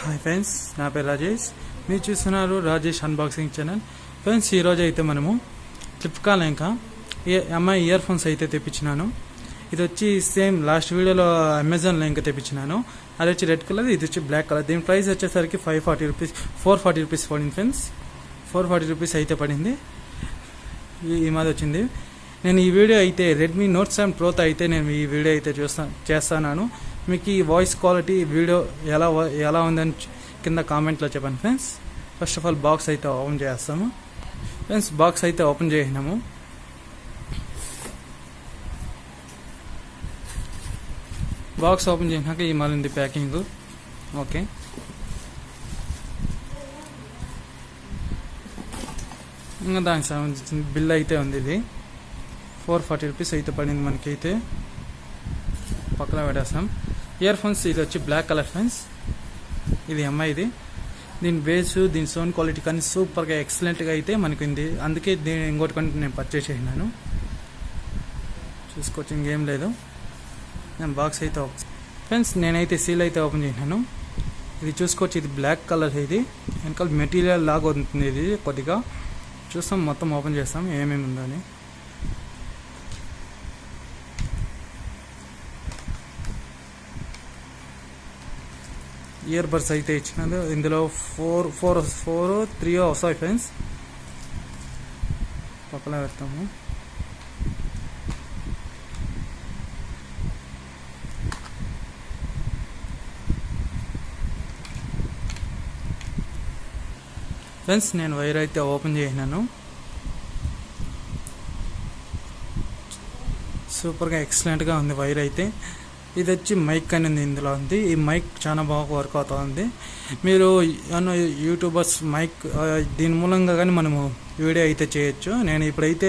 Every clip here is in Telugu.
హాయ్ ఫ్రెండ్స్, నా పేరు రాజేష్. మీరు చూస్తున్నారు రాజేష్ అన్బాక్సింగ్ ఛానల్. ఫ్రెండ్స్, ఈరోజు అయితే మనము ఫ్లిప్కార్ట్లో ఇంకా ఎంఐ ఇయర్ ఫోన్స్ అయితే తెప్పించినాను. ఇది వచ్చి సేమ్ లాస్ట్ వీడియోలో అమెజాన్లో ఇంకా తెప్పించినాను. అది వచ్చి రెడ్ కలర్, ఇది వచ్చి బ్లాక్ కలర్. దీని ప్రైస్ వచ్చేసరికి 440 రూపీస్ పడింది ఫ్రెండ్స్. 440 రూపీస్ అయితే పడింది. ఈ మాది వచ్చింది. నేను ఈ వీడియో అయితే రెడ్మీ నోట్ 7 ప్రోతో అయితే నేను ఈ వీడియో అయితే చేస్తాను. మీకు ఈ వాయిస్ క్వాలిటీ వీడియో ఎలా ఉందని కింద కామెంట్లో చెప్పండి friends. First of all box అయితే ఓపెన్ చేస్తాము ఫ్రెండ్స్. బాక్స్ అయితే ఓపెన్ చేసినాము. బాక్స్ ఓపెన్ చేసినాక ఈ మళ్ళీ ప్యాకింగ్. ఓకే, ఇంకా దానికి సంబంధించిన బిల్ అయితే ఉంది. ఇది 440 రూపీస్ అయితే పడింది మనకైతే. పక్కన పెట్టేస్తాం. ఇయర్ ఫోన్స్ ఇది వచ్చి బ్లాక్ కలర్ ఫ్రెండ్స్. ఇది ఎంఐది. దీని బేస్, దీని సౌండ్ క్వాలిటీ కానీ సూపర్గా ఎక్సలెంట్గా అయితే మనకి ఉంది. అందుకే దీని ఇంకోటి కంటే నేను పర్చేస్ చేసినాను. చూసుకోవచ్చు, ఇంకేం లేదు. నేను బాక్స్ అయితే ఫ్రెండ్స్ నేనైతే సీల్ అయితే ఓపెన్ చేసినాను. ఇది చూసుకోవచ్చు, ఇది బ్లాక్ కలర్. ఇది వెనకాల మెటీరియల్ లాగా ఉంటుంది. ఇది కొద్దిగా చూస్తాం, మొత్తం ఓపెన్ చేస్తాం ఏమేమి ఉందని. ఇయర్ బడ్స్ అయితే ఇచ్చినది. ఇందులో 3 వస్తాయి ఫ్రెండ్స్. పక్కన పెడతాము. ఫ్రెండ్స్ నేను వైర్ అయితే ఓపెన్ చేసినాను. సూపర్గా ఎక్సలెంట్గా ఉంది వైర్ అయితే. ఇది వచ్చి మైక్ అనేది ఇందులో ఉంది. ఈ మైక్ చాలా బాగా వర్క్ అవుతుంది. మీరు యూట్యూబర్స్ మైక్ దీని మూలంగా కానీ మనము వీడియో అయితే చేయొచ్చు. నేను ఇప్పుడైతే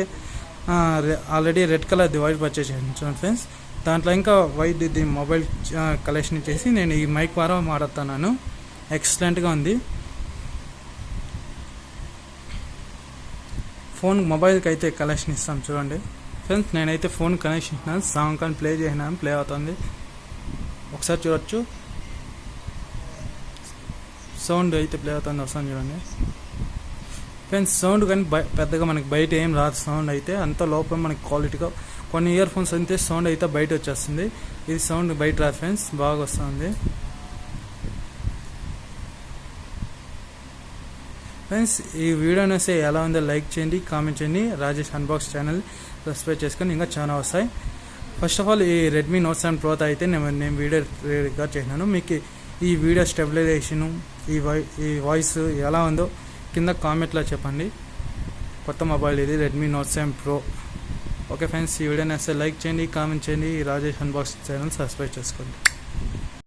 already red colour wire purchase చేసాను ఫ్రెండ్స్. దాంట్లో ఇంకా వైట్ దీని మొబైల్ కలెక్షన్ చేసి నేను ఈ మైక్ ద్వారా మాట్లాడుతున్నాను. ఎక్సలెంట్గా ఉంది. ఫోన్ మొబైల్కి అయితే కలెక్షన్ ఇస్తాం చూడండి ఫ్రెండ్స్. నేనైతే ఫోన్ కనెక్షన్ ఇచ్చినాను. సాంగ్ కానీ ప్లే చేసినాను, ప్లే అవుతుంది. ఒకసారి చూడొచ్చు, సౌండ్ అయితే ప్లే అవుతుంది. వస్తుంది చూడండి ఫ్రెండ్స్. సౌండ్ కానీ పెద్దగా మనకి బయట ఏం రాదు. సౌండ్ అయితే అంత లోపల మనకి క్వాలిటీగా. కొన్ని ఇయర్ ఫోన్స్ అయితే సౌండ్ అయితే బయట వచ్చేస్తుంది. ఇది సౌండ్ బయట రాదు ఫ్రెండ్స్, బాగా వస్తుంది ఫ్రెండ్స్. ఈ వీడియోని వస్తే ఎలా ఉందో లైక్ చేయండి, కామెంట్ చేయండి. రాజేష్ అన్బాక్స్ ఛానల్ సబ్స్క్రైబ్ చేసుకొని ఇంకా చాలా వస్తాయి. ఫస్ట్ ఆఫ్ ఆల్ ఈ రెడ్మీ నోట్ 7 ప్రోతో అయితే నేను వీడియో రికార్డ్ చేసినాను. మీకు ఈ వీడియో స్టెబిలైజేషను, ఈ వాయిస్ ఎలా ఉందో కింద కామెంట్లో చెప్పండి. కొత్త మొబైల్ ఇది Redmi note 7 pro. Okay friends, ఈ వీడియోని వస్తే లైక్ చేయండి, కామెంట్ చేయండి. రాజేష్ అన్బాక్స్ ఛానల్ సబ్స్క్రైబ్ చేసుకోండి.